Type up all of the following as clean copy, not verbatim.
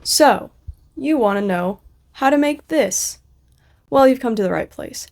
So, you want to know how to make this? Well, you've come to the right place.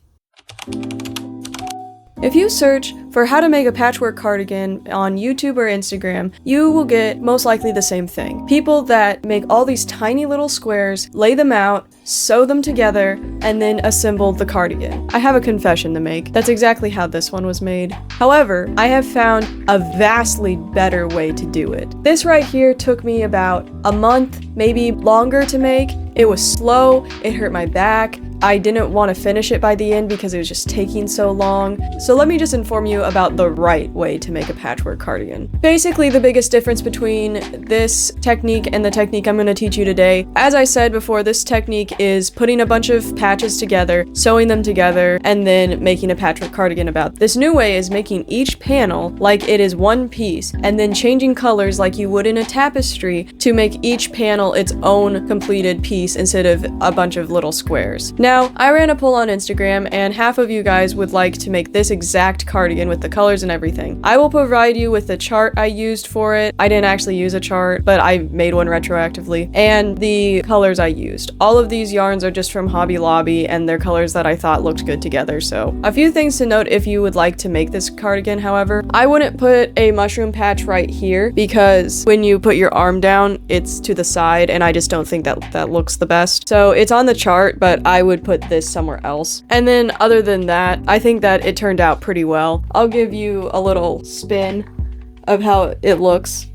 If you search for how to make a patchwork cardigan on YouTube or Instagram, you will get most likely the same thing. People that make all these tiny little squares, lay them out, sew them together, and then assemble the cardigan. I have a confession to make. That's exactly how this one was made. However, I have found a vastly better way to do it. This right here took me about a month, maybe longer to make. It was slow, it hurt my back. I didn't want to finish it by the end because it was just taking so long. So let me just inform you about the right way to make a patchwork cardigan. Basically, the biggest difference between this technique and the technique I'm going to teach you today, as I said before, this technique is putting a bunch of patches together, sewing them together, and then making a patchwork cardigan about. This new way is making each panel like it is one piece, and then changing colors like you would in a tapestry to make each panel its own completed piece instead of a bunch of little squares. Now, I ran a poll on Instagram, and half of you guys would like to make this exact cardigan with the colors and everything. I will provide you with the chart I used for it. I didn't actually use a chart, but I made one retroactively, and the colors I used. All of these yarns are just from Hobby Lobby, and they're colors that I thought looked good together, so. A few things to note if you would like to make this cardigan, however. I wouldn't put a mushroom patch right here, because when you put your arm down, it's to the side, and I just don't think that looks the best. So it's on the chart, but I would put this somewhere else. And then other than that, I think that it turned out pretty well. I'll give you a little spin of how it looks.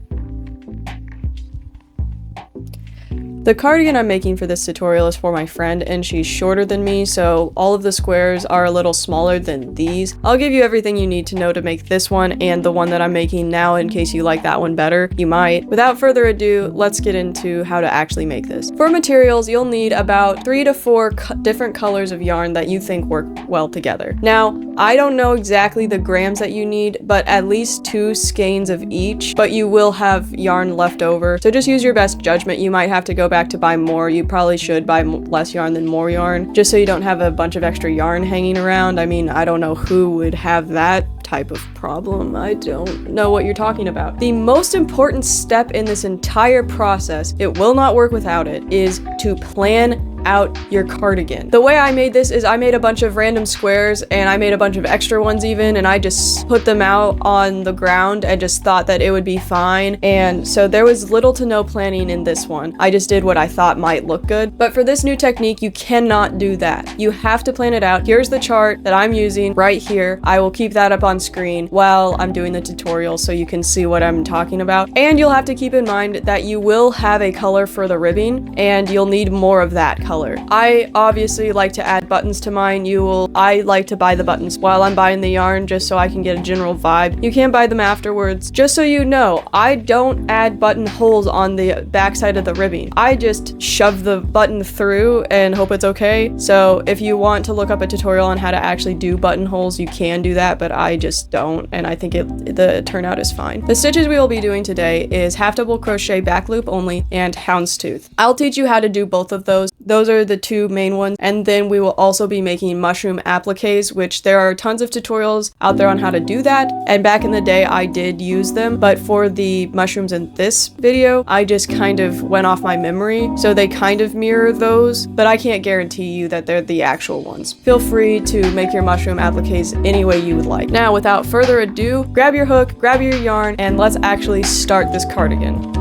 The cardigan I'm making for this tutorial is for my friend, and she's shorter than me, so all of the squares are a little smaller than these. I'll give you everything you need to know to make this one and the one that I'm making now in case you like that one better. You might. Without further ado, let's get into how to actually make this. For materials, you'll need about 3 to 4 different colors of yarn that you think work well together. Now, I don't know exactly the grams that you need, but at least 2 skeins of each, but you will have yarn left over, so just use your best judgment. You might have to go back to buy more. You probably should buy less yarn than more yarn, just so you don't have a bunch of extra yarn hanging around. I mean, I don't know who would have that type of problem. I don't know what you're talking about. The most important step in this entire process, it will not work without it, is to plan out your cardigan. The way I made this is I made a bunch of random squares, and I made a bunch of extra ones even, and I just put them out on the ground and just thought that it would be fine. And so there was little to no planning in this one. I just did what I thought might look good. But for this new technique, you cannot do that. You have to plan it out. Here's the chart that I'm using right here. I will keep that up on screen while I'm doing the tutorial so you can see what I'm talking about. And you'll have to keep in mind that you will have a color for the ribbing, and you'll need more of that color. I obviously like to add buttons to mine. I like to buy the buttons while I'm buying the yarn just so I can get a general vibe. You can buy them afterwards. Just so you know, I don't add button holes on the backside of the ribbing. I just shove the button through and hope it's okay. So if you want to look up a tutorial on how to actually do buttonholes, you can do that, but I just don't, and I think the turnout is fine. The stitches we will be doing today is half double crochet back loop only and houndstooth. I'll teach you how to do both of those. Those are the 2 main ones, and then we will also be making mushroom appliques, which there are tons of tutorials out there on how to do that, and back in the day I did use them, but for the mushrooms in this video, I just kind of went off my memory, so they kind of mirror those, but I can't guarantee you that they're the actual ones. Feel free to make your mushroom appliques any way you would like. Now, without further ado, grab your hook, grab your yarn, and let's actually start this cardigan.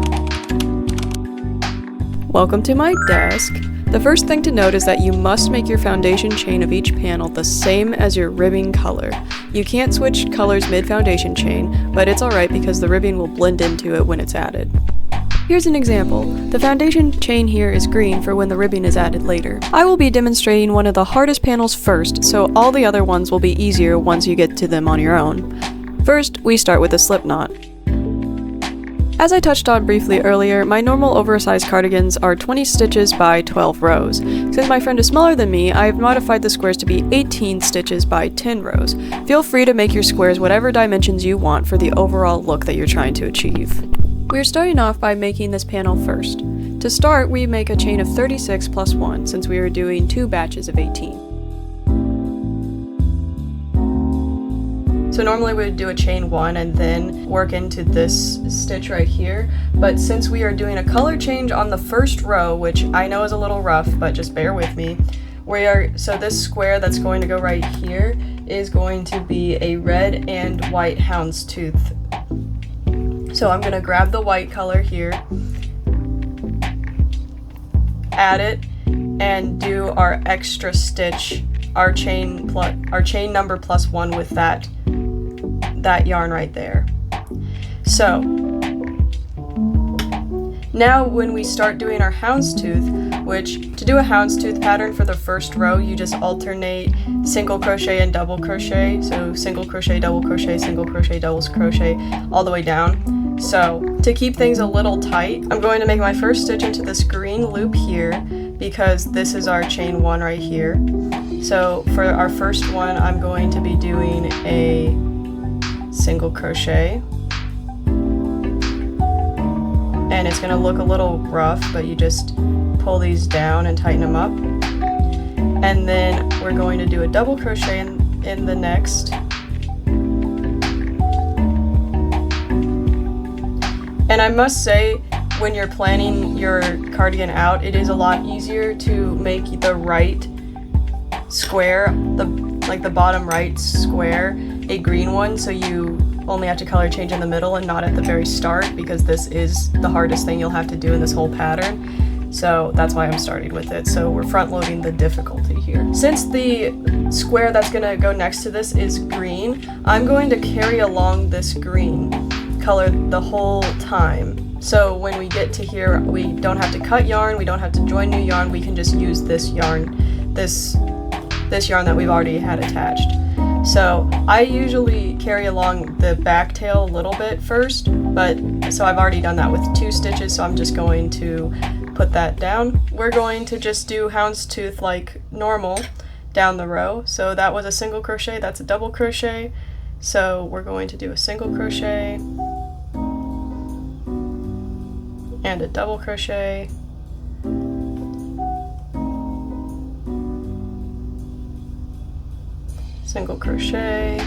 Welcome to my desk. The first thing to note is that you must make your foundation chain of each panel the same as your ribbing color. You can't switch colors mid-foundation chain, but it's alright because the ribbing will blend into it when it's added. Here's an example. The foundation chain here is green for when the ribbing is added later. I will be demonstrating one of the hardest panels first, so all the other ones will be easier once you get to them on your own. First, we start with a slip knot. As I touched on briefly earlier, my normal oversized cardigans are 20 stitches by 12 rows. Since my friend is smaller than me, I have modified the squares to be 18 stitches by 10 rows. Feel free to make your squares whatever dimensions you want for the overall look that you're trying to achieve. We're starting off by making this panel first. To start, we make a chain of 36 plus 1 since we are doing 2 batches of 18. So normally we would do a chain 1 and then work into this stitch right here, but since we are doing a color change on the first row, which I know is a little rough, but just bear with me, so this square that's going to go right here is going to be a red and white houndstooth. So I'm going to grab the white color here, add it, and do our extra stitch, our chain number plus 1 with that yarn right there. So now when we start doing our houndstooth, which to do a houndstooth pattern for the first row, you just alternate single crochet and double crochet. So single crochet, double crochet, single crochet, double crochet, all the way down. So to keep things a little tight, I'm going to make my first stitch into this green loop here because this is our chain 1 right here. So for our first one, I'm going to be doing a single crochet. And it's going to look a little rough, but you just pull these down and tighten them up. And then we're going to do a double crochet in the next. And I must say, when you're planning your cardigan out, it is a lot easier to make the right square, like the bottom right square, a green one, so you only have to color change in the middle and not at the very start, because this is the hardest thing you'll have to do in this whole pattern. So that's why I'm starting with it. So we're front loading the difficulty here. Since the square that's gonna go next to this is green, I'm going to carry along this green color the whole time. So when we get to here, we don't have to cut yarn, we don't have to join new yarn, we can just use this yarn, this yarn that we've already had attached. So I usually carry along the back tail a little bit first, but so I've already done that with 2 stitches, so I'm just going to put that down. We're going to just do houndstooth like normal down the row. So that was a single crochet, that's a double crochet. So we're going to do a single crochet and a double crochet, single crochet,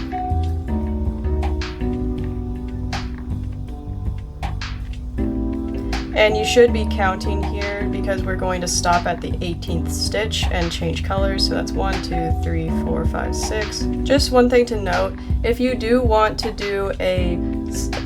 and you should be counting here because we're going to stop at the 18th stitch and change colors. So that's 1, 2, 3, 4, 5, 6. Just one thing to note, if you do want to do a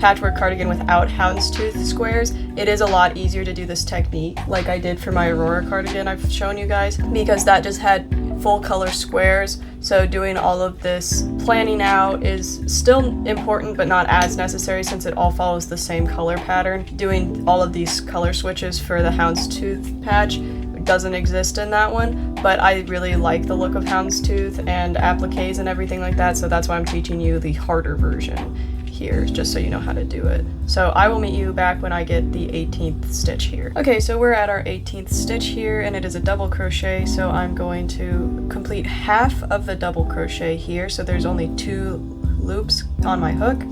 patchwork cardigan without houndstooth squares, it is a lot easier to do this technique like I did for my Aurora cardigan I've shown you guys, because that just had full color squares. So doing all of this planning out is still important, but not as necessary since it all follows the same color pattern. Doing all of these color switches for the houndstooth patch doesn't exist in that one, but I really like the look of houndstooth and appliques and everything like that, so that's why I'm teaching you the harder version here, just so you know how to do it. So I will meet you back when I get the 18th stitch here. Okay, so we're at our 18th stitch here, and it is a double crochet, so I'm going to complete half of the double crochet here, so there's only 2 loops on my hook.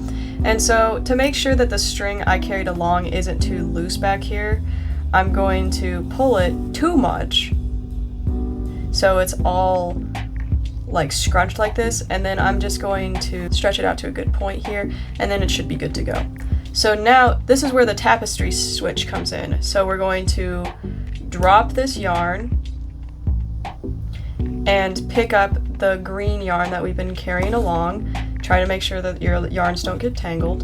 And so to make sure that the string I carried along isn't too loose back here, I'm going to pull it too much so it's all like scrunched like this, and then I'm just going to stretch it out to a good point here, and then it should be good to go. So now this is where the tapestry switch comes in. So we're going to drop this yarn and pick up the green yarn that we've been carrying along. Try to make sure that your yarns don't get tangled.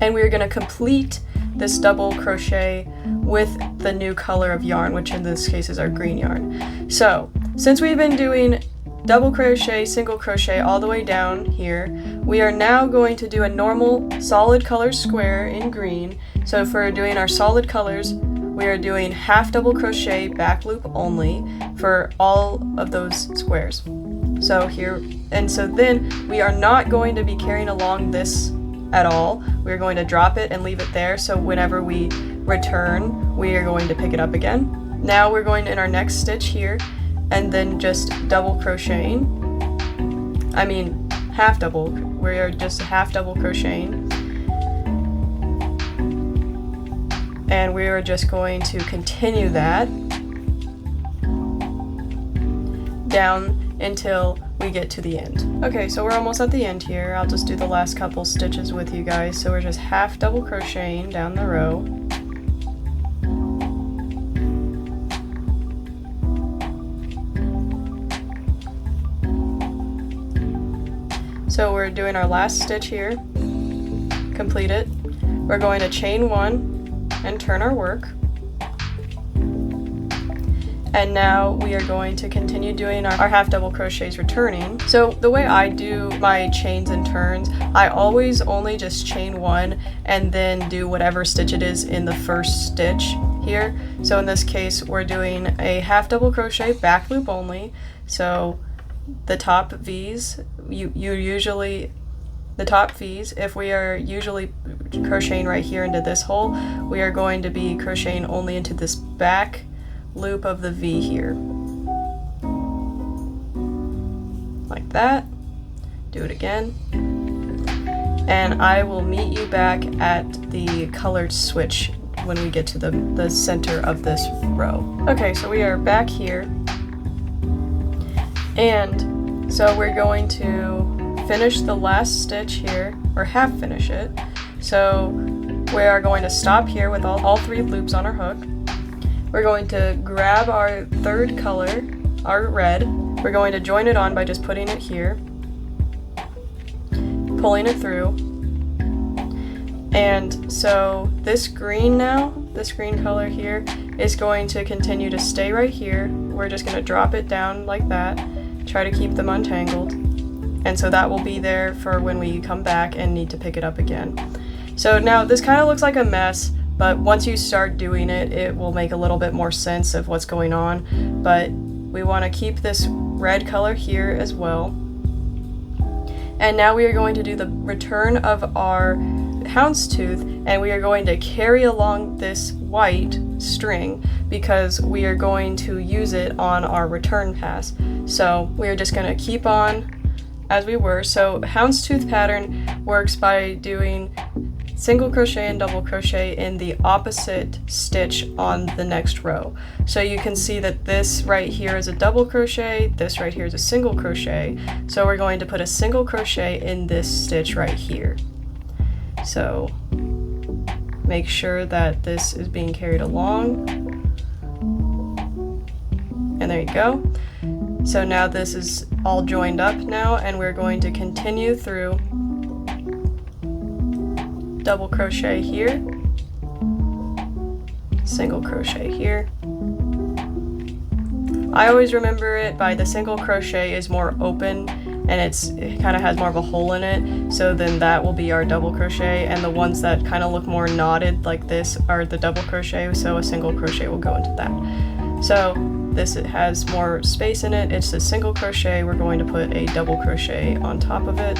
And we're going to complete this double crochet with the new color of yarn, which in this case is our green yarn. So since we've been doing double crochet, single crochet all the way down here, we are now going to do a normal solid color square in green. So for doing our solid colors, we are doing half double crochet back loop only for all of those squares. So here, and so then we are not going to be carrying along this at all. We're going to drop it and leave it there, so whenever we return, we are going to pick it up again. Now we're going in our next stitch here, and then just double crocheting. I mean, half double. We are just half double crocheting. And we are just going to continue that down until we get to the end. Okay, so we're almost at the end here. I'll just do the last couple stitches with you guys. So we're just half double crocheting down the row. So we're doing our last stitch here, complete it. We're going to chain 1 and turn our work. And now we are going to continue doing our half double crochets returning. So the way I do my chains and turns, I always only just chain 1 and then do whatever stitch it is in the first stitch here. So in this case, we're doing a half double crochet back loop only. So the top V's, the top V's, if we are usually crocheting right here into this hole, we are going to be crocheting only into this back loop of the V here. Like that. Do it again. And I will meet you back at the colored switch when we get to the center of this row. Okay, so we are back here. And so we're going to finish the last stitch here, or half finish it. So we are going to stop here with all 3 loops on our hook. We're going to grab our third color, our red. We're going to join it on by just putting it here, pulling it through. And so this green now, this green color here, is going to continue to stay right here. We're just going to drop it down like that, try to keep them untangled. And so that will be there for when we come back and need to pick it up again. So now this kind of looks like a mess, but once you start doing it, it will make a little bit more sense of what's going on. But we want to keep this red color here as well. And now we are going to do the return of our houndstooth, and we are going to carry along this white string because we are going to use it on our return pass. So we are just going to keep on as we were. So houndstooth pattern works by doing single crochet and double crochet in the opposite stitch on the next row. So you can see that this right here is a double crochet, this right here is a single crochet. So we're going to put a single crochet in this stitch right here. So make sure that this is being carried along. And there you go. So now this is all joined up now, and we're going to continue through double crochet here, single crochet here. I always remember it by the single crochet is more open and it kind of has more of a hole in it, so then that will be our double crochet, and the ones that kind of look more knotted like this are the double crochet, so a single crochet will go into that. So this, it has more space in it, it's a single crochet, we're going to put a double crochet on top of it.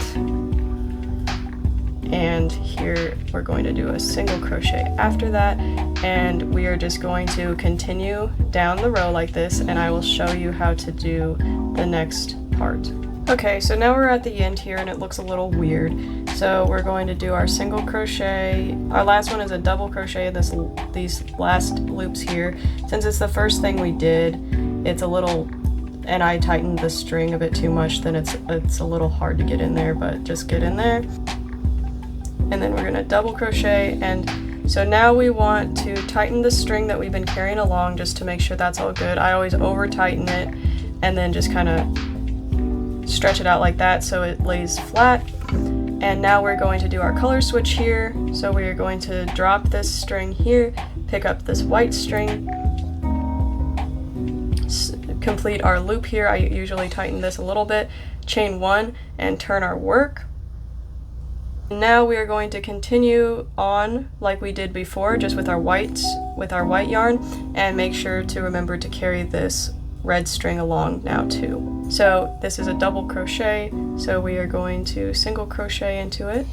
And here we're going to do a single crochet after that, and we are just going to continue down the row like this, and I will show you how to do the next part. Okay, so now we're at the end here and it looks a little weird. So we're going to do our single crochet. Our last one is a double crochet in these last loops here. Since it's the first thing we did, it's a little, and I tightened the string a bit too much, then it's a little hard to get in there, but just get in there. And then we're going to double crochet, and so now we want to tighten the string that we've been carrying along just to make sure that's all good. I always over tighten it and then just kind of stretch it out like that so it lays flat. And now we're going to do our color switch here. So we are going to drop this string here, pick up this white string, complete our loop here. I usually tighten this a little bit, chain 1 and turn our work. Now we are going to continue on like we did before, just with our white yarn, and make sure to remember to carry this red string along now too. So this is a double crochet, so we are going to single crochet into it.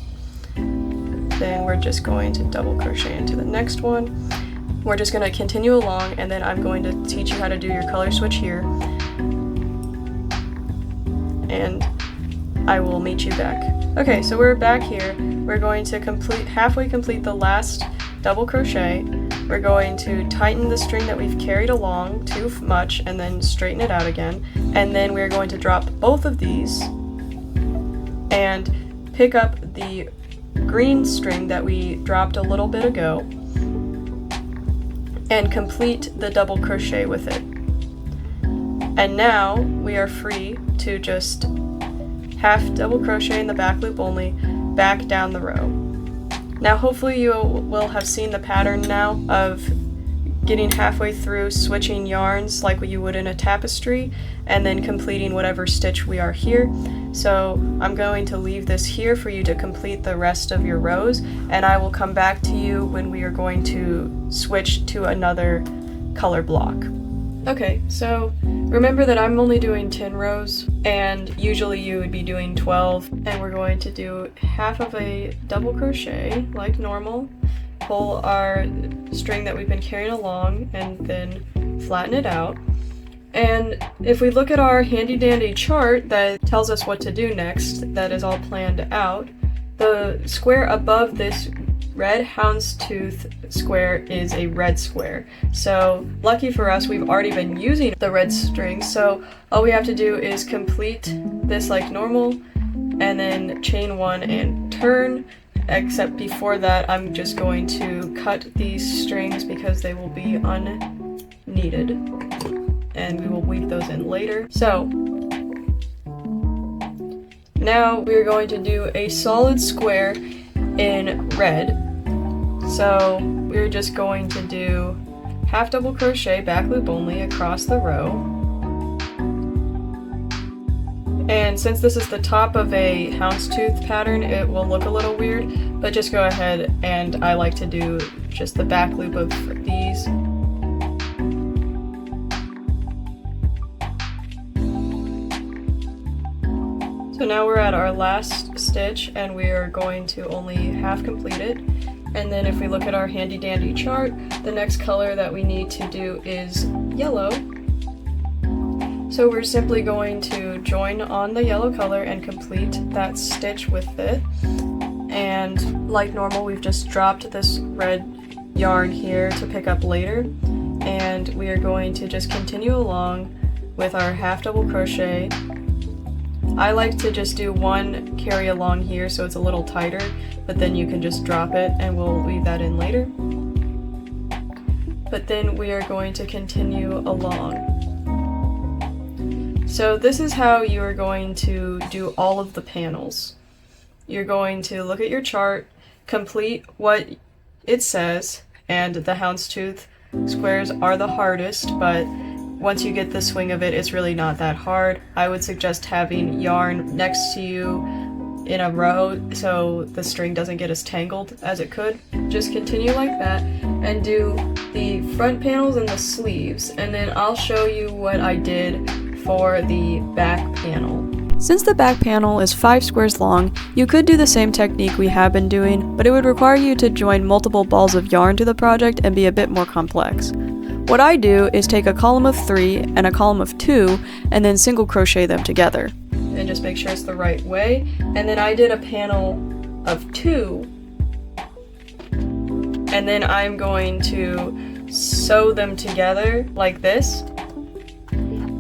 Then we're just going to double crochet into the next one. We're just going to continue along, and then I'm going to teach you how to do your color switch here. And I will meet you back. Okay, so we're back here. We're going to halfway complete the last double crochet. we're going to tighten the string that we've carried along too much and then straighten it out again. And then we're going to drop both of these and pick up the green string that we dropped a little bit ago and complete the double crochet with it. And now we are free to just half double crochet in the back loop only, back down the row. Now hopefully you will have seen the pattern now of getting halfway through, switching yarns like you would in a tapestry, and then completing whatever stitch we are here. So I'm going to leave this here for you to complete the rest of your rows, and I will come back to you when we are going to switch to another color block. Okay, so remember that I'm only doing 10 rows, and usually you would be doing 12, and we're going to do half of a double crochet like normal, pull our string that we've been carrying along, and then flatten it out. And if we look at our handy dandy chart that tells us what to do next, that is all planned out, the square above this red houndstooth square is a red square. So lucky for us, we've already been using the red string, so all we have to do is complete this like normal and then chain one and turn, except before that I'm just going to cut these strings because they will be unneeded and we will weave those in later. So now we're going to do a solid square in red. So we're just going to do half double crochet, back loop only, across the row. And since this is the top of a houndstooth pattern, it will look a little weird, but just go ahead, and I like to do just the back loop of these. So now we're at our last stitch, and we are going to only half complete it. And then if we look at our handy dandy chart, the next color that we need to do is yellow. So we're simply going to join on the yellow color and complete that stitch with it. And like normal, we've just dropped this red yarn here to pick up later. And we are going to just continue along with our half double crochet. I like to just do one carry along here so it's a little tighter, but then you can just drop it and we'll weave that in later. But then we are going to continue along. So this is how you are going to do all of the panels. You're going to look at your chart, complete what it says, and the houndstooth squares are the hardest, but once you get the swing of it, it's really not that hard. I would suggest having yarn next to you in a row so the string doesn't get as tangled as it could. Just continue like that and do the front panels and the sleeves, and then I'll show you what I did for the back panel. Since the back panel is 5 squares long, you could do the same technique we have been doing, but it would require you to join multiple balls of yarn to the project and be a bit more complex. What I do is take a column of 3 and a column of 2 and then single crochet them together. And just make sure it's the right way. And then I did a panel of 2, and then I'm going to sew them together like this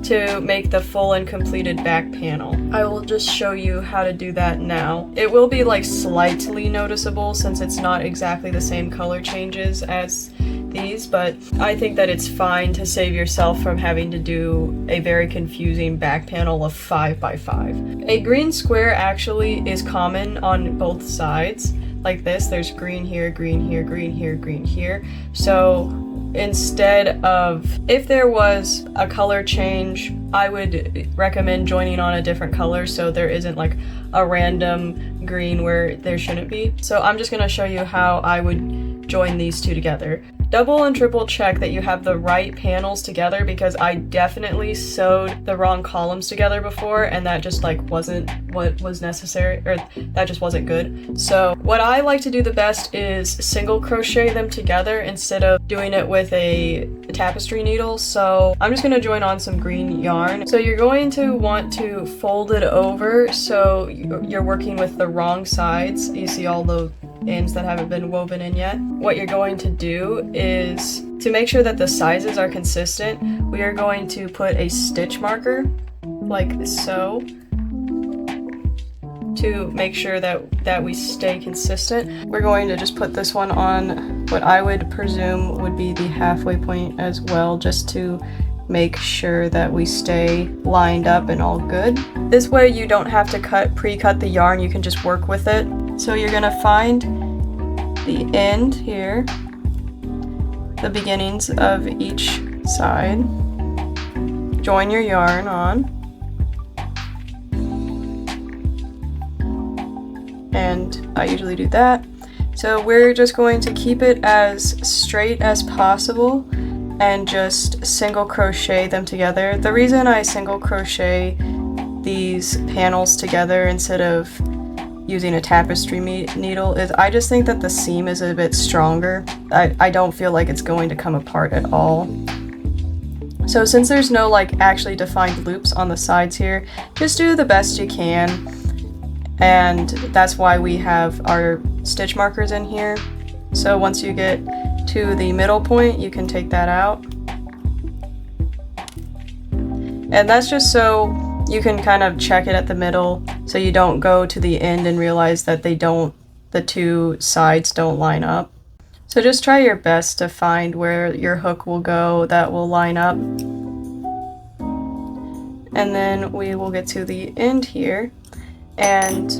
to make the full and completed back panel. I will just show you how to do that now. It will be like slightly noticeable since it's not exactly the same color changes as these, but I think that it's fine to save yourself from having to do a very confusing back panel of 5 by 5. A green square actually is common on both sides, like this. There's green here, green here, green here, green here. So instead of, if there was a color change, I would recommend joining on a different color so there isn't like a random green where there shouldn't be. So I'm just going to show you how I would join these two together. Double and triple check that you have the right panels together, because I definitely sewed the wrong columns together before and that just like wasn't what was necessary, or that just wasn't good. So what I like to do the best is single crochet them together instead of doing it with a tapestry needle. So I'm just going to join on some green yarn. So you're going to want to fold it over so you're working with the wrong sides. You see all the ends that haven't been woven in yet. What you're going to do is, to make sure that the sizes are consistent, we are going to put a stitch marker, like so, to make sure that we stay consistent. We're going to just put this one on what I would presume would be the halfway point as well, just to make sure that we stay lined up and all good. This way you don't have to pre-cut the yarn, you can just work with it. So you're gonna find the end here, the beginnings of each side, join your yarn on, and I usually do that. So we're just going to keep it as straight as possible and just single crochet them together. The reason I single crochet these panels together instead of using a tapestry needle is I just think that the seam is a bit stronger. I don't feel like it's going to come apart at all. So since there's no like actually defined loops on the sides here, just do the best you can, and that's why we have our stitch markers in here. So once you get to the middle point, you can take that out. And that's just so you can kind of check it at the middle, so you don't go to the end and realize that the two sides don't line up. So just try your best to find where your hook will go that will line up. And then we will get to the end here, and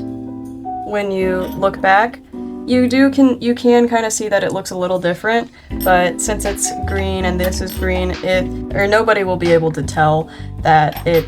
when you look back, you can kind of see that it looks a little different, but since it's green and this is green, nobody will be able to tell that it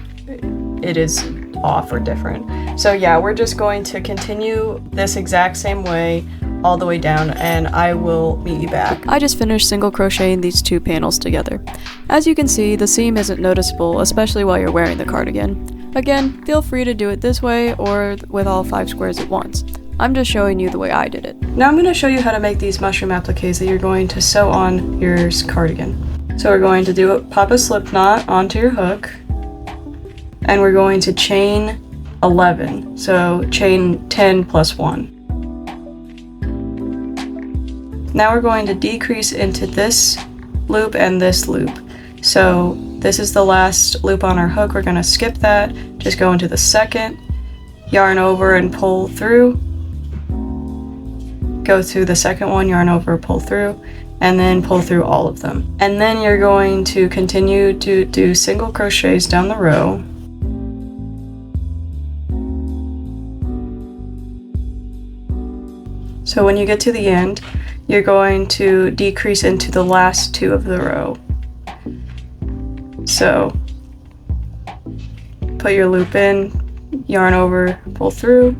is off or different. So yeah, we're just going to continue this exact same way all the way down, and I will meet you back. I just finished single crocheting these two panels together. As you can see, the seam isn't noticeable, especially while you're wearing the cardigan. Again, feel free to do it this way or with all 5 squares at once. I'm just showing you the way I did it. Now I'm going to show you how to make these mushroom appliques that you're going to sew on your cardigan. So we're going to pop a slip knot onto your hook, and we're going to chain 11, so chain 10 plus 1. Now we're going to decrease into this loop and this loop. So this is the last loop on our hook, we're going to skip that, just go into the second, yarn over and pull through, go through the second one, yarn over, pull through, and then pull through all of them. And then you're going to continue to do single crochets down the row. So when you get to the end, you're going to decrease into the last 2 of the row. So put your loop in, yarn over, pull through,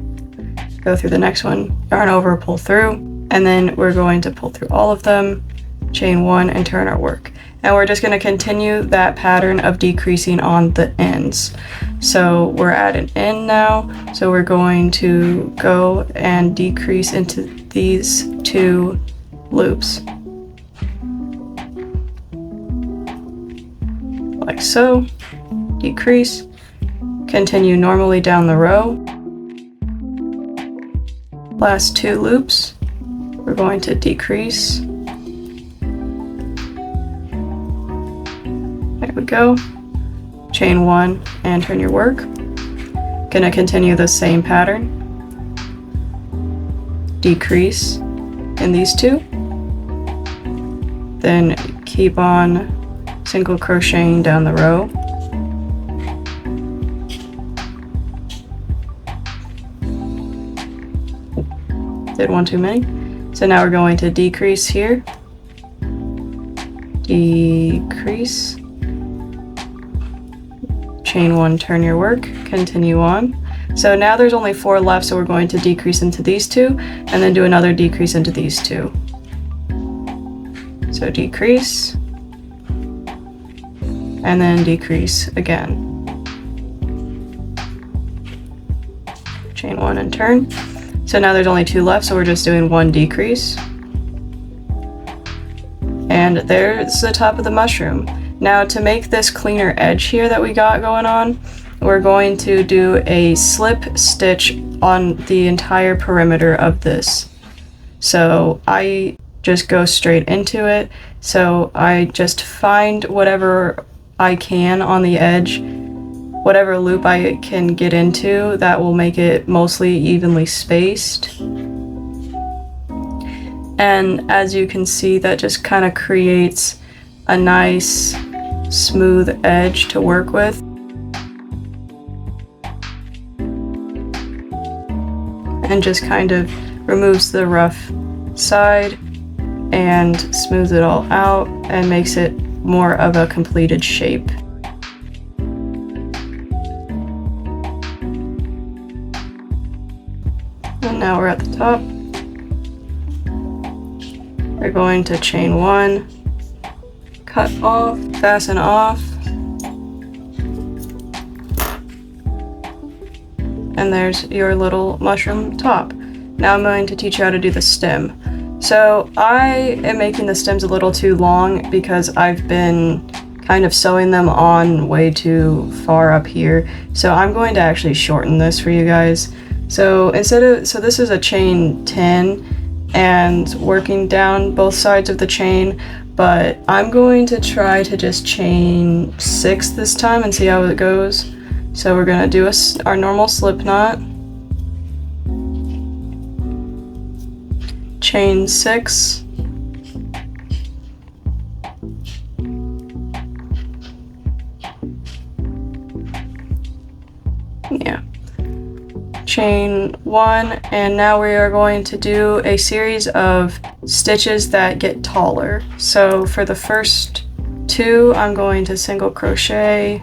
go through the next one, yarn over, pull through, and then we're going to pull through all of them, chain 1, and turn our work. And we're just going to continue that pattern of decreasing on the ends. So we're at an end now, so we're going to go and decrease into these 2 loops. Like so, decrease, continue normally down the row. Last 2 loops, we're going to decrease. There we go. Chain 1 and turn your work. Gonna continue the same pattern. Decrease in these 2. Then keep on single crocheting down the row. Did one too many. So now we're going to decrease here. Decrease. Chain 1, turn your work, continue on. So now there's only 4 left, so we're going to decrease into these 2, and then do another decrease into these 2. So decrease, and then decrease again. Chain 1 and turn. So now there's only 2 left, so we're just doing 1 decrease. And there's the top of the mushroom. Now to make this cleaner edge here that we got going on, we're going to do a slip stitch on the entire perimeter of this. so I just go straight into it. So I just find whatever I can on the edge, whatever loop I can get into that will make it mostly evenly spaced. And as you can see, that just kind of creates a nice smooth edge to work with. And just kind of removes the rough side and smooths it all out and makes it more of a completed shape. And now we're at the top. We're going to chain 1, cut off, fasten off, and there's your little mushroom top. Now I'm going to teach you how to do the stem. So I am making the stems a little too long because I've been kind of sewing them on way too far up here. So I'm going to actually shorten this for you guys. So this is a chain 10 and working down both sides of the chain, but I'm going to try to just chain 6 this time and see how it goes. So we're going to do our normal slip knot, chain 6, yeah, chain 1, and now we are going to do a series of stitches that get taller. So for the first 2, I'm going to single crochet,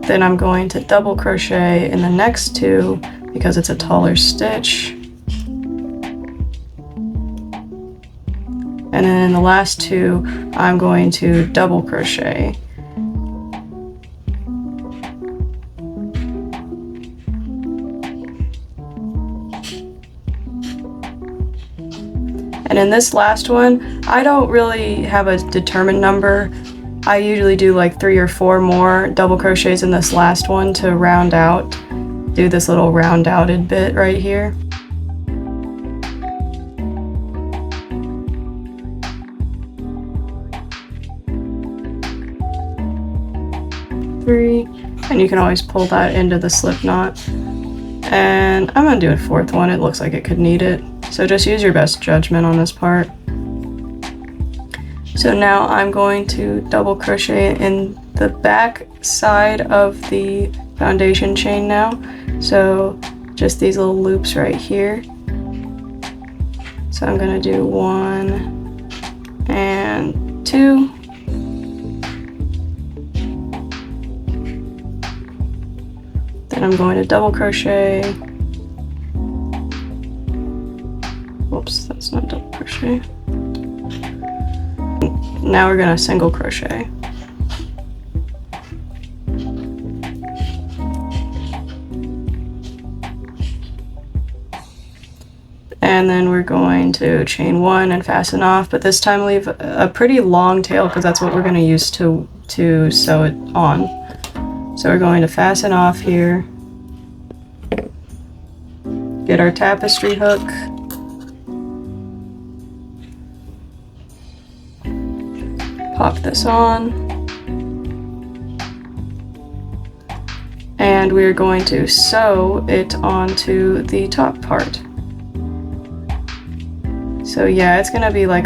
then I'm going to double crochet in the next 2 because it's a taller stitch, and then in the last 2 I'm going to double crochet. And in this last one, I don't really have a determined number. I usually do like 3 or 4 more double crochets in this last one to round out, do this little round outed bit right here. Three, and you can always pull that into the slip knot. And I'm gonna do a 4th one, it looks like it could need it. So just use your best judgment on this part. So now I'm going to double crochet in the back side of the foundation chain now. So just these little loops right here. So I'm gonna do 1 and 2. Then I'm going to double crochet. Whoops, that's not double crochet. Now we're gonna single crochet. And then we're going to chain 1 and fasten off, but this time leave a pretty long tail because that's what we're gonna use to sew it on. So we're going to fasten off here, get our tapestry hook, pop this on, and we're going to sew it onto the top part. So yeah, it's gonna be like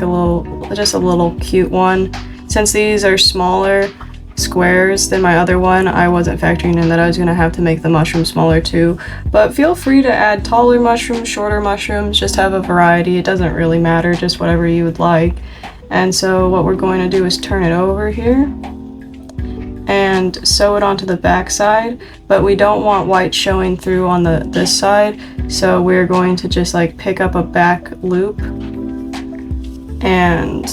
just a little cute one. Since these are smaller squares than my other one, I wasn't factoring in that I was gonna have to make the mushroom smaller too. But feel free to add taller mushrooms, shorter mushrooms, just have a variety. It doesn't really matter, just whatever you would like. And so what we're going to do is turn it over here and sew it onto the back side, but we don't want white showing through on this side, so we're going to just like pick up a back loop and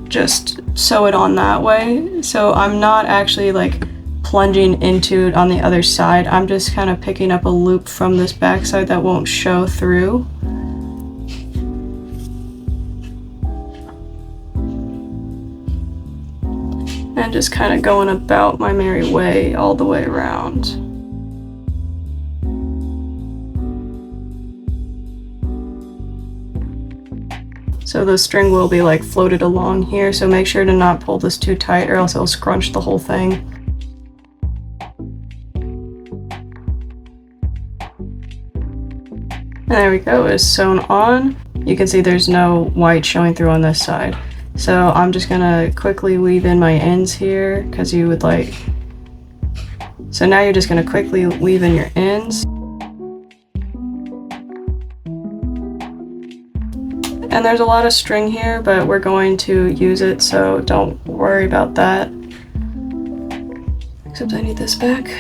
just sew it on that way. So I'm not actually like plunging into it on the other side, I'm just kind of picking up a loop from this back side that won't show through. And just kind of going about my merry way all the way around. So the string will be like floated along here, so make sure to not pull this too tight or else it'll scrunch the whole thing. And there we go, it's sewn on. You can see there's no white showing through on this side. So I'm just gonna quickly weave in my ends here, because you would like... So now you're just gonna quickly weave in your ends. And there's a lot of string here, but we're going to use it, so don't worry about that. Except I need this back.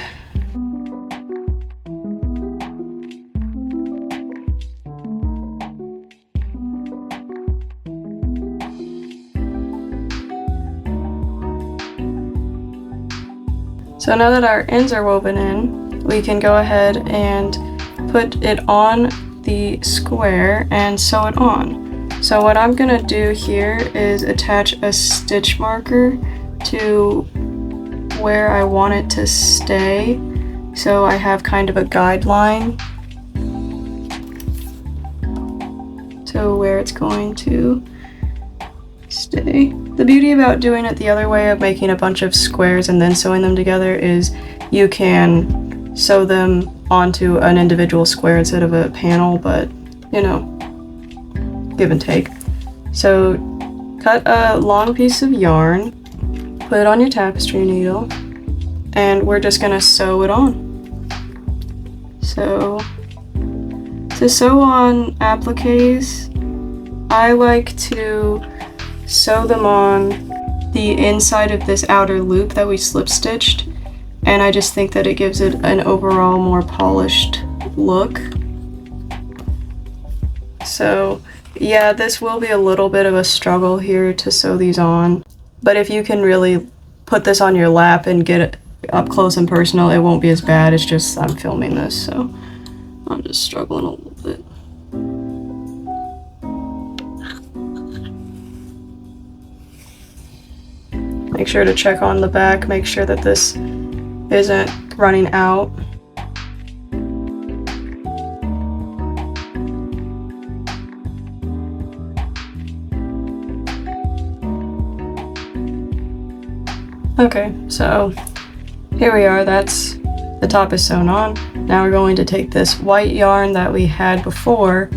So now that our ends are woven in, we can go ahead and put it on the square and sew it on. So what I'm gonna do here is attach a stitch marker to where I want it to stay. So I have kind of a guideline to where it's going to stay. The beauty about doing it the other way of making a bunch of squares and then sewing them together is you can sew them onto an individual square instead of a panel, but you know, give and take. So cut a long piece of yarn, put it on your tapestry needle, and we're just gonna sew it on. So to sew on appliques, I like to sew them on the inside of this outer loop that we slip stitched, and I just think that it gives it an overall more polished look. So yeah, this will be a little bit of a struggle here to sew these on, but if you can really put this on your lap and get it up close and personal, it won't be as bad. It's just I'm filming this, so I'm just struggling a little bit. Make sure to check on the back, make sure that this isn't running out. Okay, so here we are, the top is sewn on. Now we're going to take this white yarn that we had before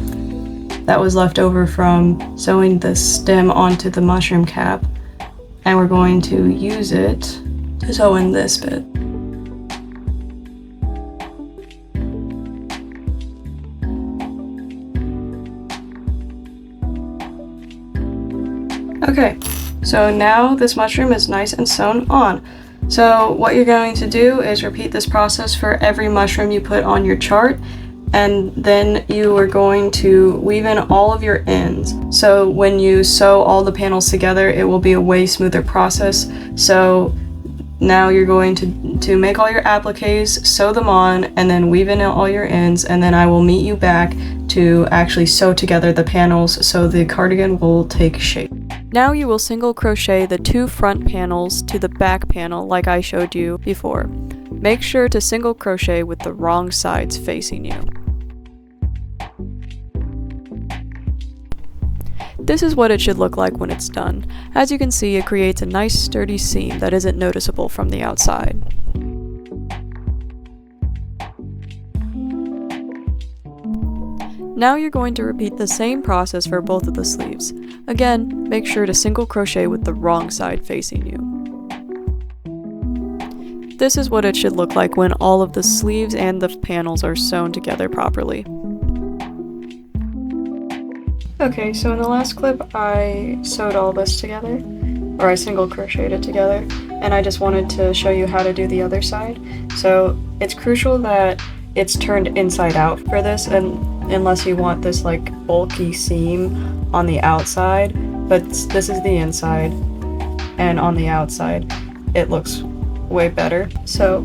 that was left over from sewing the stem onto the mushroom cap, and we're going to use it to sew in this bit. Okay, so now this mushroom is nice and sewn on. So what you're going to do is repeat this process for every mushroom you put on your chart, and then you are going to weave in all of your ends. So when you sew all the panels together, it will be a way smoother process. So now you're going to make all your appliques, sew them on, and then weave in all your ends, and then I will meet you back to actually sew together the panels so the cardigan will take shape. Now you will single crochet the two front panels to the back panel like I showed you before. Make sure to single crochet with the wrong sides facing you. This is what it should look like when it's done. As you can see, it creates a nice sturdy seam that isn't noticeable from the outside. Now you're going to repeat the same process for both of the sleeves. Again, make sure to single crochet with the wrong side facing you. This is what it should look like when all of the sleeves and the panels are sewn together properly. Okay, so in the last clip I sewed all this together, or I single crocheted it together, and I just wanted to show you how to do the other side. So it's crucial that it's turned inside out for this, and unless you want this like bulky seam on the outside, but this is the inside, and on the outside it looks way better. So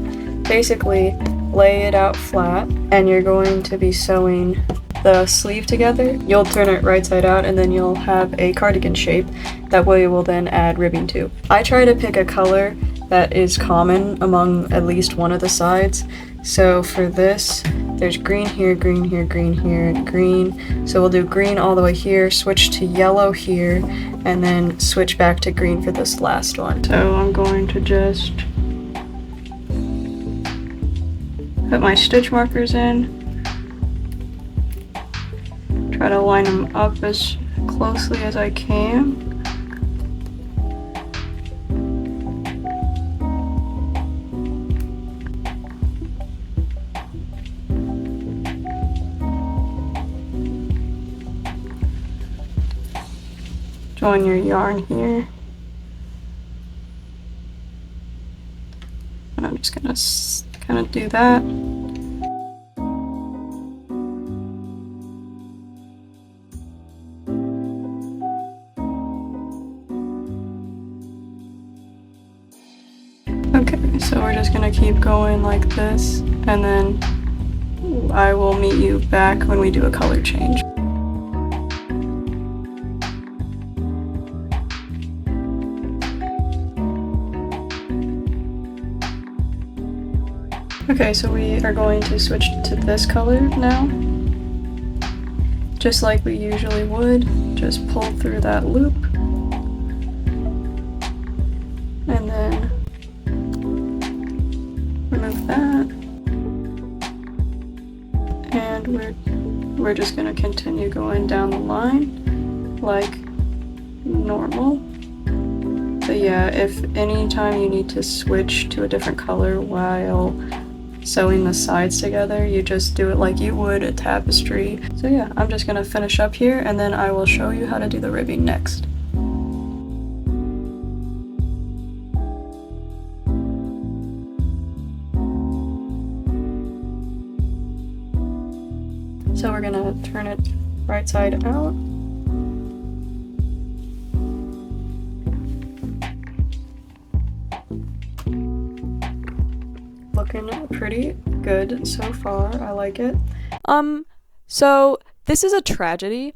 basically lay it out flat, and you're going to be sewing the sleeve together. You'll turn it right side out, and then you'll have a cardigan shape that we will then add ribbing to. I try to pick a color that is common among at least one of the sides. So for this, there's green here, green here, green here, and green. So we'll do green all the way here, switch to yellow here, and then switch back to green for this last one. So I'm going to just put my stitch markers in, try to line them up as closely as I can. Join your yarn here. And I'm just gonna kind of do that. Okay, so we're just gonna keep going like this, and then I will meet you back when we do a color change. Okay, so we are going to switch to this color now. Just like we usually would, just pull through that loop. And then remove that. And we're just gonna continue going down the line like normal. But yeah, if any time you need to switch to a different color while sewing the sides together, you just do it like you would a tapestry. So yeah, I'm just gonna finish up here and then I will show you how to do the ribbing next. So we're gonna turn it right side out. Looking pretty good so far. I like it. So this is a tragedy.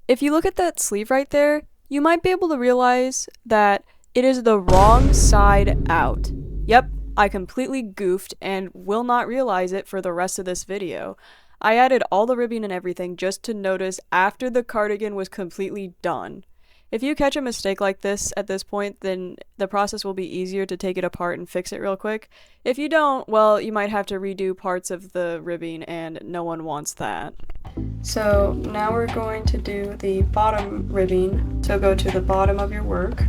If you look at that sleeve right there, you might be able to realize that it is the wrong side out. Yep, I completely goofed and will not realize it for the rest of this video. I added all the ribbing and everything just to notice after the cardigan was completely done. If you catch a mistake like this at this point, then the process will be easier to take it apart and fix it real quick. If you don't, well, you might have to redo parts of the ribbing and no one wants that. So now we're going to do the bottom ribbing. So go to the bottom of your work.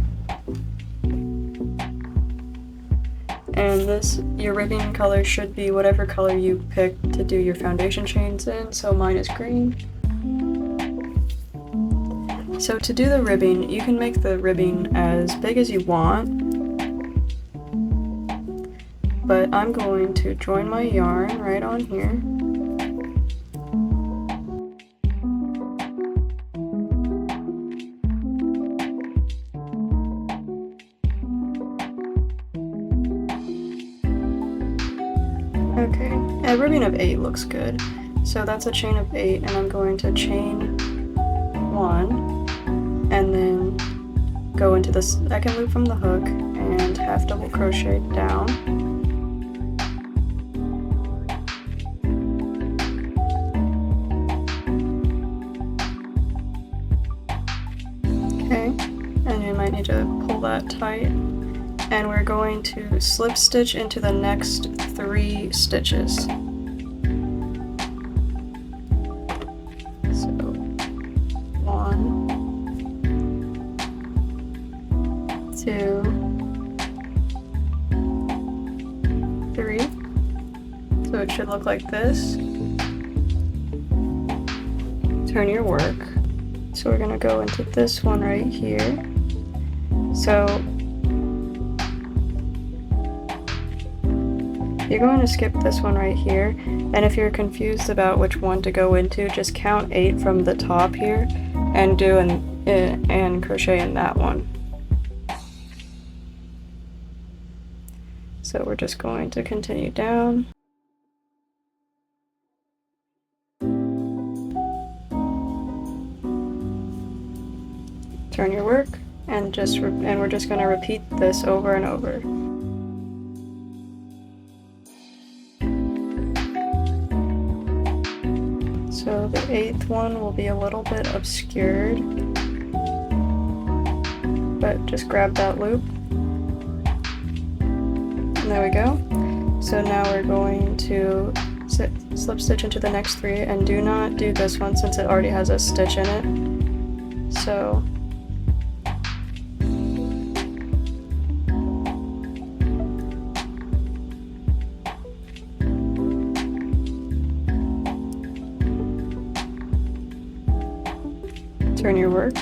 And your ribbing color should be whatever color you pick to do your foundation chains in. So mine is green. So to do the ribbing, you can make the ribbing as big as you want, but I'm going to join my yarn right on here. Okay, a ribbing of 8 looks good. So that's a chain of 8, and I'm going to chain 1. And then go into the second loop from the hook and half double crochet down. Okay, and you might need to pull that tight. And we're going to slip stitch into the next 3 stitches. So 1, 2, 3. So it should look like this. Turn your work. So we're gonna go into this one right here. So you're going to skip this one right here, and if you're confused about which one to go into, just count 8 from the top here and do and crochet in that one. So we're just going to continue down. Turn your work, and we're just going to repeat this over and over. So the 8th one will be a little bit obscured, but just grab that loop. And there we go. So now we're going to slip stitch into the next 3, and do not do this one since it already has a stitch in it. So turn your work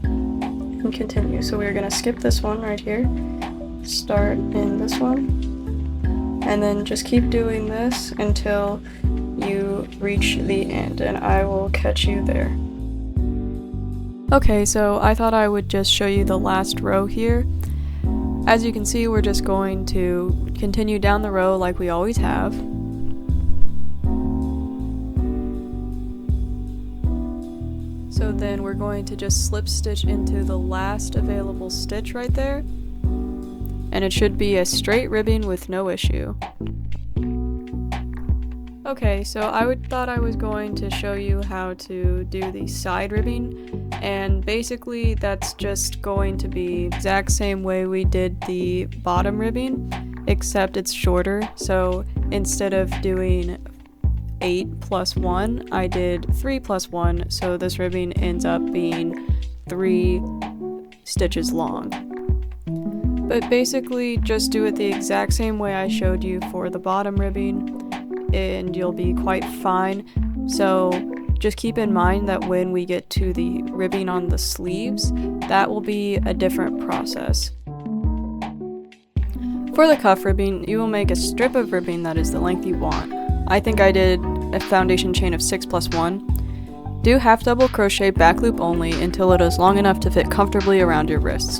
and continue. So we're going to skip this one right here, start in this one, and then just keep doing this until you reach the end, and I will catch you there. Okay, so I thought I would just show you the last row here. As you can see, we're just going to continue down the row like we always have. So then we're going to just slip stitch into the last available stitch right there, and it should be a straight ribbing with no issue. Okay, so thought I was going to show you how to do the side ribbing, and basically that's just going to be the exact same way we did the bottom ribbing, except it's shorter. So instead of doing 8 plus 1, I did 3 plus 1, so this ribbing ends up being 3 stitches long. But basically just do it the exact same way I showed you for the bottom ribbing, and you'll be quite fine. So just keep in mind that when we get to the ribbing on the sleeves, that will be a different process. For the cuff ribbing, you will make a strip of ribbing that is the length you want. I think I did a foundation chain of 6 plus 1. Do half double crochet back loop only until it is long enough to fit comfortably around your wrists.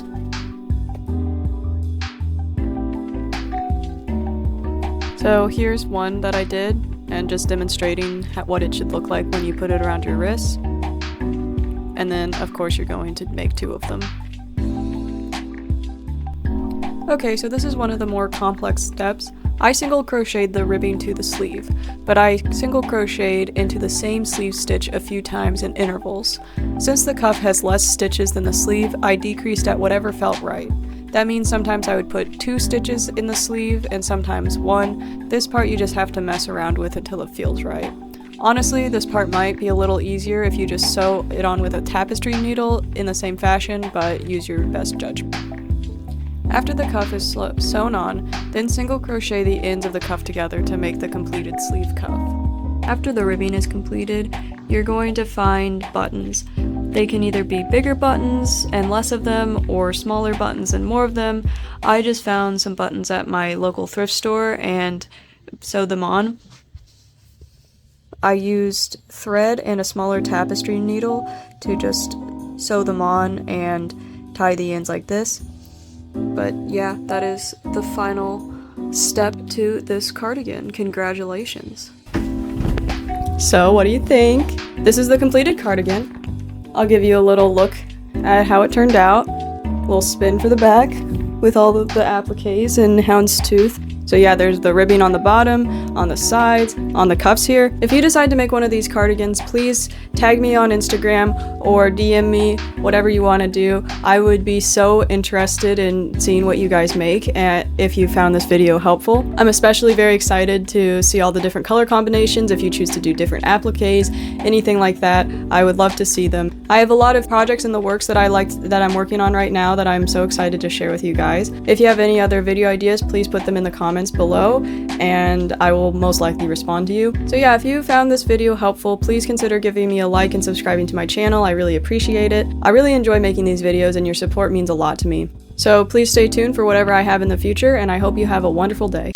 So here's one that I did, and just demonstrating what it should look like when you put it around your wrists. And then of course you're going to make 2 of them. Okay, so this is one of the more complex steps. I single crocheted the ribbing to the sleeve, but I single crocheted into the same sleeve stitch a few times in intervals. Since the cuff has less stitches than the sleeve, I decreased at whatever felt right. That means sometimes I would put 2 stitches in the sleeve and sometimes 1. This part you just have to mess around with until it feels right. Honestly, this part might be a little easier if you just sew it on with a tapestry needle in the same fashion, but use your best judgment. After the cuff is sewn on, then single crochet the ends of the cuff together to make the completed sleeve cuff. After the ribbing is completed, you're going to find buttons. They can either be bigger buttons and less of them, or smaller buttons and more of them. I just found some buttons at my local thrift store and sewed them on. I used thread and a smaller tapestry needle to just sew them on and tie the ends like this. But yeah, that is the final step to this cardigan. Congratulations. So what do you think? This is the completed cardigan. I'll give you a little look at how it turned out. A little spin for the back with all of the appliques and houndstooth. So yeah, there's the ribbing on the bottom, on the sides, on the cuffs here. If you decide to make one of these cardigans, please tag me on Instagram or DM me, whatever you want to do. I would be so interested in seeing what you guys make if you found this video helpful. I'm especially very excited to see all the different color combinations. If you choose to do different appliques, anything like that, I would love to see them. I have a lot of projects in the works that I'm working on right now that I'm so excited to share with you guys. If you have any other video ideas, please put them in the comments below and I will most likely respond to you. So yeah, if you found this video helpful, please consider giving me a like and subscribing to my channel. I really appreciate it. I really enjoy making these videos and your support means a lot to me. So please stay tuned for whatever I have in the future, and I hope you have a wonderful day.